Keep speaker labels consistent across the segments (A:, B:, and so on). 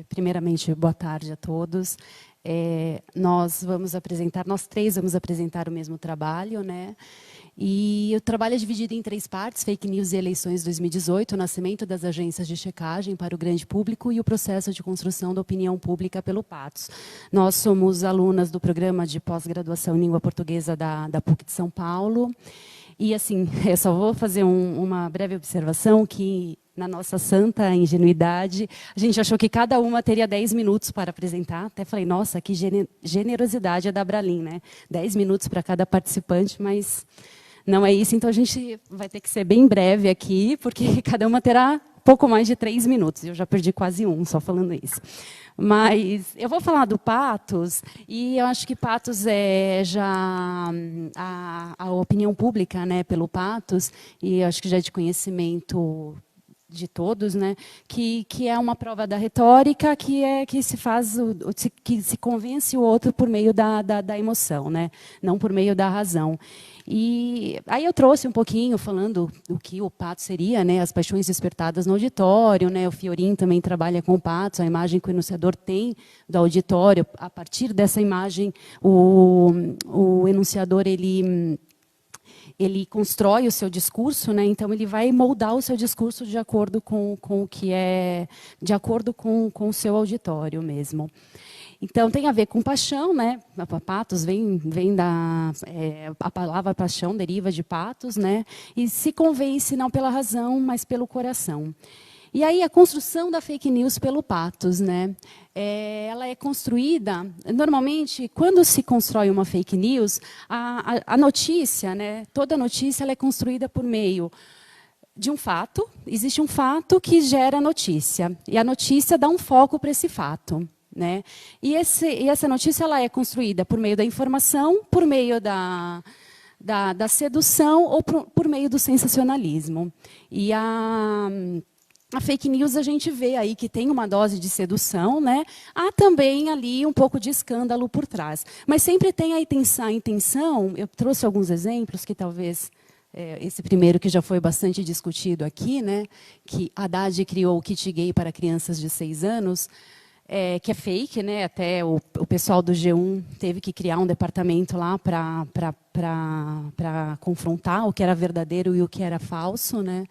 A: Primeiramente, boa tarde a todos. Nós três vamos apresentar o mesmo trabalho, né? E o trabalho é dividido em 3 partes: fake news e eleições 2018, o nascimento das agências de checagem para o grande público e o processo de construção da opinião pública pelo Patos. Nós somos alunas do programa de pós-graduação em língua portuguesa da PUC de São Paulo. E, assim, eu só vou fazer uma breve observação que, na nossa santa ingenuidade, a gente achou que cada uma teria 10 minutos para apresentar. Até falei, nossa, que generosidade é da Abralin, né? 10 minutos para cada participante, mas não é isso. Então, a gente vai ter que ser bem breve aqui, porque cada uma terá pouco mais de 3 minutos. Eu já perdi quase só falando isso. Mas eu vou falar do Patos, e eu acho que Patos é já a opinião pública, né, pelo Patos, e eu acho que já é de conhecimento de todos, né, que é uma prova da retórica, que se convence o outro por meio da emoção, né, não por meio da razão. E aí eu trouxe um pouquinho falando o que o Patos seria, né, as paixões despertadas no auditório, né, o Fiorin também trabalha com o Patos, a imagem que o enunciador tem do auditório. A partir dessa imagem, o enunciador ele constrói o seu discurso, né? Então ele vai moldar o seu discurso de acordo com o que é, de acordo com o seu auditório mesmo. Então tem a ver com paixão, né? Patos vem a palavra paixão deriva de patos, né? E se convence não pela razão, mas pelo coração. E aí a construção da fake news pelo Patos, né? Ela é construída, normalmente, quando se constrói uma fake news, a notícia, né? Toda notícia ela é construída por meio de um fato. Existe um fato que gera notícia, e a notícia dá um foco para esse fato, né? E essa notícia ela é construída por meio da informação, por meio da sedução ou por meio do sensacionalismo. E a fake news a gente vê aí que tem uma dose de sedução, né? Há também ali um pouco de escândalo por trás. Mas sempre tem a intenção, eu trouxe alguns exemplos que talvez, esse primeiro que já foi bastante discutido aqui, né? Que Haddad criou o kit gay para crianças de 6 anos, que é fake, né? Até o pessoal do G1 teve que criar um departamento lá para confrontar o que era verdadeiro e o que era falso, né?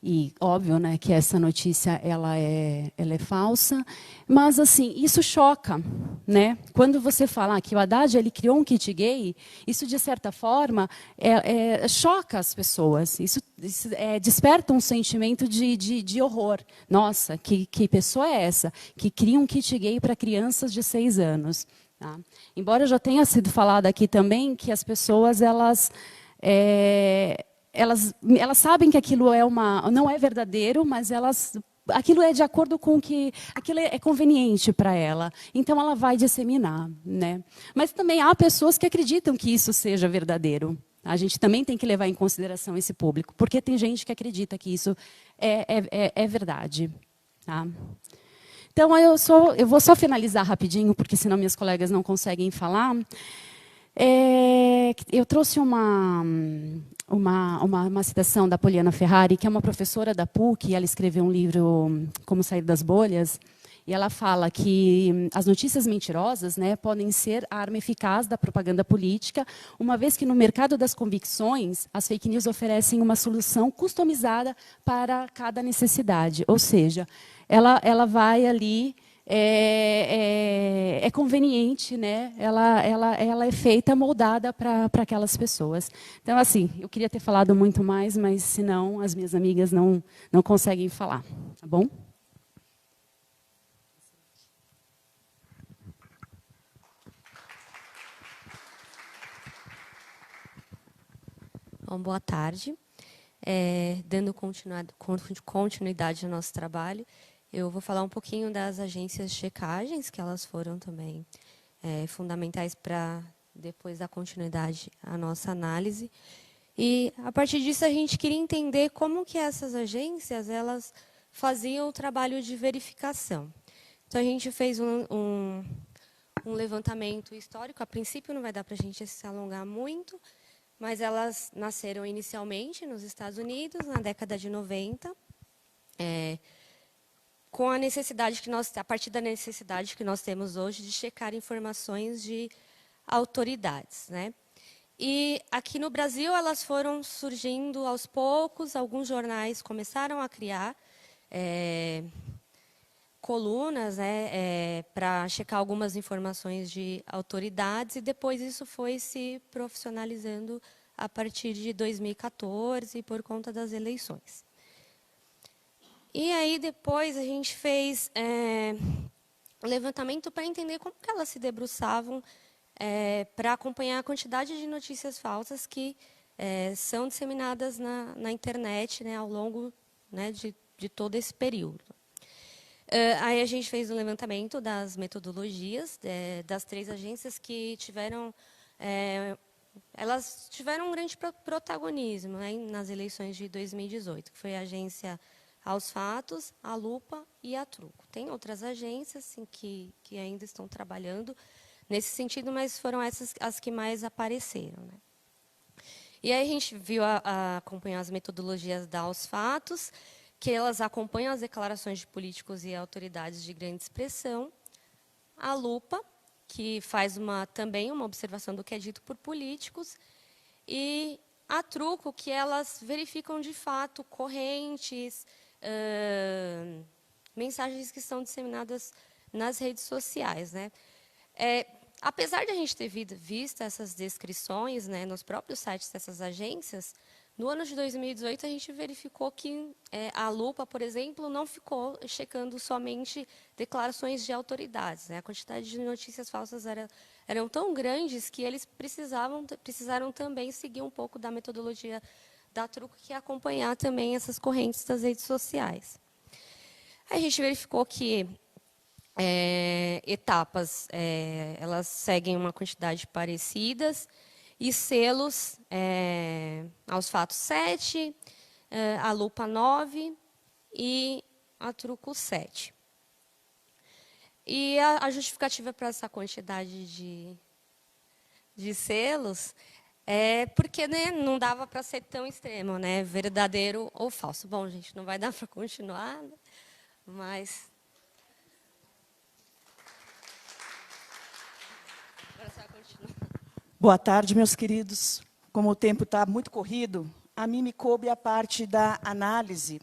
A: E óbvio, né, que essa notícia ela é falsa, mas assim isso choca, né? Quando você fala que o Haddad ele criou um kit gay, isso de certa forma choca as pessoas. Isso desperta um sentimento de horror. Nossa, que pessoa é essa que cria um kit gay para crianças de 6 anos? Tá? Embora já tenha sido falado aqui também que as pessoas elas sabem que aquilo não é verdadeiro, mas aquilo é de acordo com que aquilo é conveniente para ela. Então ela vai disseminar, né? Mas também há pessoas que acreditam que isso seja verdadeiro. A gente também tem que levar em consideração esse público, porque tem gente que acredita que isso é verdade. Tá? Então eu vou só finalizar rapidinho, porque senão minhas colegas não conseguem falar. Eu trouxe uma citação da Poliana Ferrari, que é uma professora da PUC, e ela escreveu um livro, Como Sair das Bolhas, e ela fala que as notícias mentirosas, né, podem ser a arma eficaz da propaganda política, uma vez que no mercado das convicções, as fake news oferecem uma solução customizada para cada necessidade. Ou seja, ela vai ali... É conveniente, né? Ela é feita, moldada para aquelas pessoas. Então, assim, eu queria ter falado muito mais, mas, senão, as minhas amigas não conseguem falar. Tá bom?
B: Bom, boa tarde. Dando continuidade ao nosso trabalho, eu vou falar um pouquinho das agências de checagens, que elas foram também fundamentais para depois dar continuidade à nossa análise. E, a partir disso, a gente queria entender como que essas agências elas faziam o trabalho de verificação. Então, a gente fez um levantamento histórico. A princípio, não vai dar para a gente se alongar muito, mas elas nasceram inicialmente nos Estados Unidos, na década de 90, com a necessidade que a partir da necessidade que nós temos hoje de checar informações de autoridades, né? E aqui no Brasil elas foram surgindo aos poucos, alguns jornais começaram a criar colunas, né, para checar algumas informações de autoridades, e depois isso foi se profissionalizando a partir de 2014, por conta das eleições. E aí, depois, a gente fez um levantamento para entender como que elas se debruçavam para acompanhar a quantidade de notícias falsas que são disseminadas na internet, né, ao longo, né, de todo esse período. Aí a gente fez um levantamento das metodologias das 3 agências que tiveram... elas tiveram um grande protagonismo, né, nas eleições de 2018, que foi a agência Aos Fatos, a Lupa e a Truco. Tem outras agências assim, que ainda estão trabalhando nesse sentido, mas foram essas as que mais apareceram, né? E aí a gente viu acompanhar as metodologias da Aos Fatos, que elas acompanham as declarações de políticos e autoridades de grande expressão. A Lupa, que faz também uma observação do que é dito por políticos. E a Truco, que elas verificam, de fato, correntes, mensagens que são disseminadas nas redes sociais, né? Apesar de a gente ter visto essas descrições, né, nos próprios sites dessas agências, no ano de 2018, a gente verificou que a Lupa, por exemplo, não ficou checando somente declarações de autoridades, né? A quantidade de notícias falsas eram tão grandes que eles precisaram também seguir um pouco da metodologia da Truco, que é acompanhar também essas correntes das redes sociais. Aí a gente verificou que etapas, elas seguem uma quantidade parecidas, e selos, Aos Fatos 7, a Lupa 9 e a Truco 7. E a justificativa para essa quantidade de selos porque, né, não dava para ser tão extremo, né, verdadeiro ou falso. Bom, gente, não vai dar para continuar, né, mas... Agora você vai continuar.
C: Boa tarde, meus queridos. Como o tempo está muito corrido, a mim me coube a parte da análise,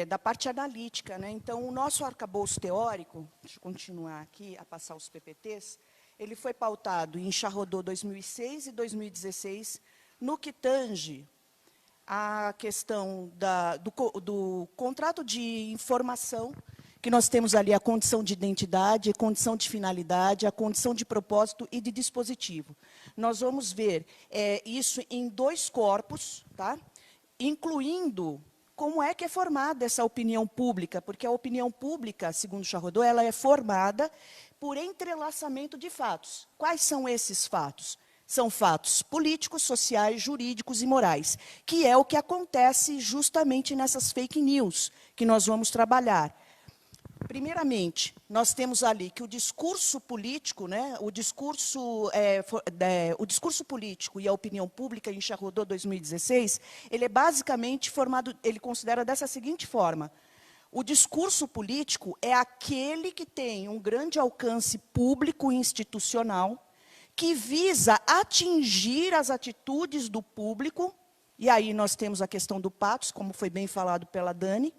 C: da parte analítica, né? Então, o nosso arcabouço teórico, deixa eu continuar aqui a passar os PPTs, ele foi pautado em Charrodot 2006 e 2016, no que tange a questão do contrato de informação, que nós temos ali a condição de identidade, a condição de finalidade, a condição de propósito e de dispositivo. Nós vamos ver isso em 2 corpos, tá? Incluindo como é que é formada essa opinião pública, porque a opinião pública, segundo Charrodot, ela é formada por entrelaçamento de fatos. Quais são esses fatos? São fatos políticos, sociais, jurídicos e morais, que é o que acontece justamente nessas fake news que nós vamos trabalhar. Primeiramente, nós temos ali que o discurso político, né, o discurso político e a opinião pública em Charrodot 2016, ele é basicamente formado, ele considera dessa seguinte forma: o discurso político é aquele que tem um grande alcance público e institucional, que visa atingir as atitudes do público, e aí nós temos a questão do patos, como foi bem falado pela Dani,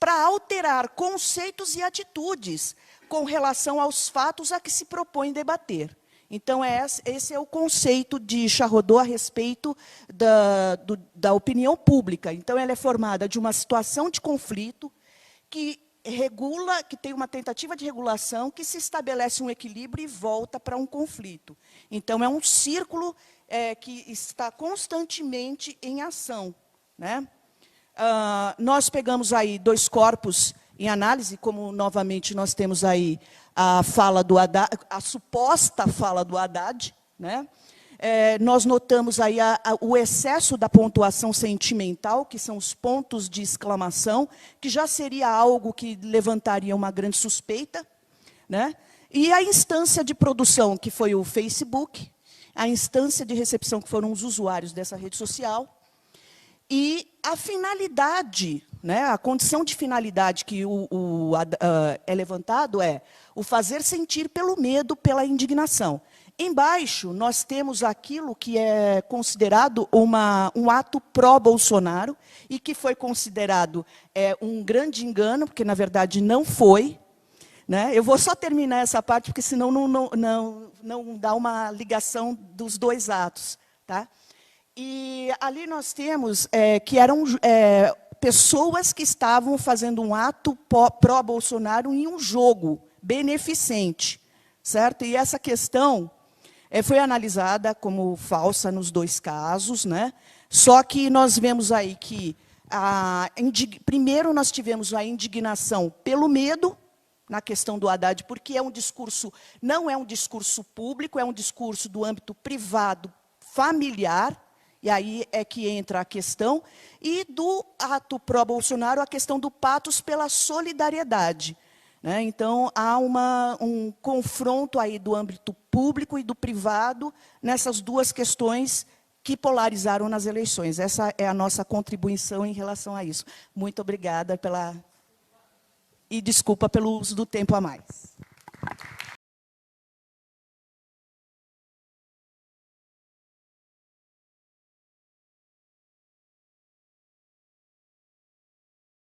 C: para alterar conceitos e atitudes com relação aos fatos a que se propõe debater. Então, esse é o conceito de Charrodot a respeito da opinião pública. Então, ela é formada de uma situação de conflito que tem uma tentativa de regulação, que se estabelece um equilíbrio e volta para um conflito. Então, é um círculo que está constantemente em ação, né? Nós pegamos aí 2 corpos em análise, como novamente nós temos aí a fala do Haddad, a suposta fala do Haddad, né? Nós notamos aí o excesso da pontuação sentimental, que são os pontos de exclamação, que já seria algo que levantaria uma grande suspeita, né? E a instância de produção, que foi o Facebook, a instância de recepção, que foram os usuários dessa rede social, e a finalidade né, a condição de finalidade que é levantado é o fazer sentir pelo medo, pela indignação. Embaixo, nós temos aquilo que é considerado um ato pró-Bolsonaro e que foi considerado um grande engano, porque, na verdade, não foi. Né? Eu vou só terminar essa parte, porque senão não dá uma ligação dos dois atos. Tá? E ali nós temos que eram pessoas que estavam fazendo um ato pró-Bolsonaro em um jogo beneficente. Certo? E essa questão foi analisada como falsa nos dois casos, né? Só que nós vemos aí que, primeiro, nós tivemos a indignação pelo medo, na questão do Haddad, porque não é um discurso público, é um discurso do âmbito privado, familiar, e aí é que entra a questão, e do ato pró-Bolsonaro, a questão do patos pela solidariedade. Né? Então, há um confronto aí do âmbito público e do privado nessas duas questões que polarizaram nas eleições. Essa é a nossa contribuição em relação a isso. Muito obrigada e desculpa pelo uso do tempo a mais.